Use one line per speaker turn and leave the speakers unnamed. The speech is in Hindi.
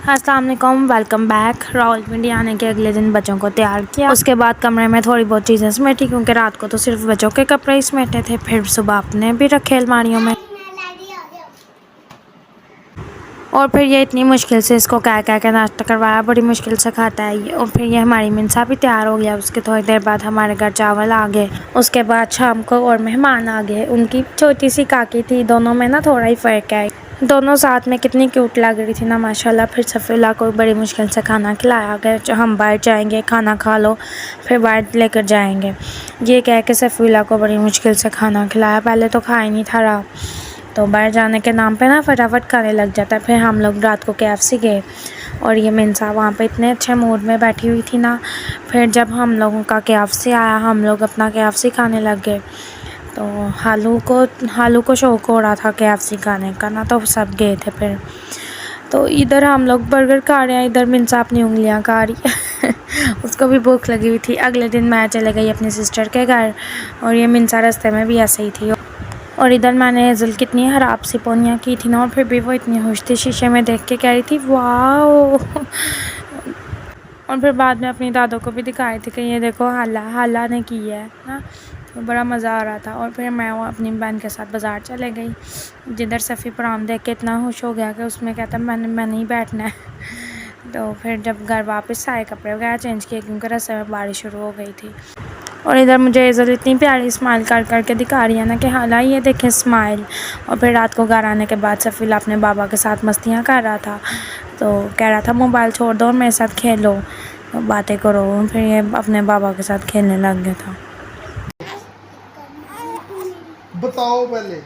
अस्सलाम वालेकुम, वेलकम बैक। रावलपिंडी आने के अगले दिन बच्चों को तैयार किया। उसके बाद कमरे में थोड़ी बहुत चीज़ें समेटी क्योंकि रात को तो सिर्फ बच्चों के कपड़े ही समेटे थे। फिर सुबह अपने भी रखे अलमारियों में। और फिर ये इतनी मुश्किल से इसको कह के नाश्ता करवाया, बड़ी मुश्किल से खाता है ये। और फिर ये हमारी मिनसा भी तैयार हो गया। उसके थोड़ी देर बाद हमारे घर चावल आ गए। उसके बाद शाम को और मेहमान आ गए। उनकी छोटी सी काकी थी, दोनों में ना थोड़ा ही फ़र्क है। दोनों साथ में कितनी क्यूट लग रही थी ना माशाल्लाह। फिर सफ़ीला को बड़ी मुश्किल से खाना खिलाया गया। हम बाहर जाएंगे, खाना खा लो, फिर बाहर लेकर जाएंगे, ये कह के सफ़ीला को बड़ी मुश्किल से खाना खिलाया। पहले तो खा ही नहीं था रहा, तो बाहर जाने के नाम पे ना फटाफट खाने लग जाता है। फिर हम लोग रात को KFC गए और ये मिनसा वहाँ पे इतने अच्छे मूड में बैठी हुई थी ना। फिर जब हम लोगों का KFC आया, हम लोग अपना KFC खाने लग गए। तो हालू को शौक़ हो रहा था KFC खाने का ना, तो सब गए थे। फिर तो इधर हम लोग बर्गर खा रहे हैं, इधर मिनसा अपनी उंगलियां खा रही है उसको भी भूख लगी हुई थी। अगले दिन मैं चले गई अपनी सिस्टर के घर और ये मिनसा रास्ते में भी ऐसे ही थी। और इधर मैंने हेज़ल कितनी ख़राब सी पोनियाँ की थी ना, और फिर भी वो इतनी खुश थी, शीशे में देख के कह रही थी वाओ और फिर बाद में अपनी दादों को भी दिखाई थी कि ये देखो हाला ने की है ना। तो बड़ा मज़ा आ रहा था। और फिर मैं वो अपनी बहन के साथ बाज़ार चले गई, जिधर सफ़ी पराम देख के इतना खुश हो गया कि उसमें कहता मैंने ही बैठना है तो फिर जब घर वापस आए, कपड़े वगैरह चेंज किए क्योंकि रास्ते में बारिश शुरू हो गई थी। और इधर मुझे हेज़ल इतनी प्यारी स्माइल कर के दिखा रही है ना कि हाला ये देखें स्माइल। और फिर रात को घर आने के बाद सफ़ीला अपने बाबा के साथ मस्तियाँ कर रहा था, तो कह रहा था मोबाइल छोड़ दो और मेरे साथ खेलो, तो बातें करो। फिर ये अपने बाबा के साथ खेलने लग गया था।
बताओ पहले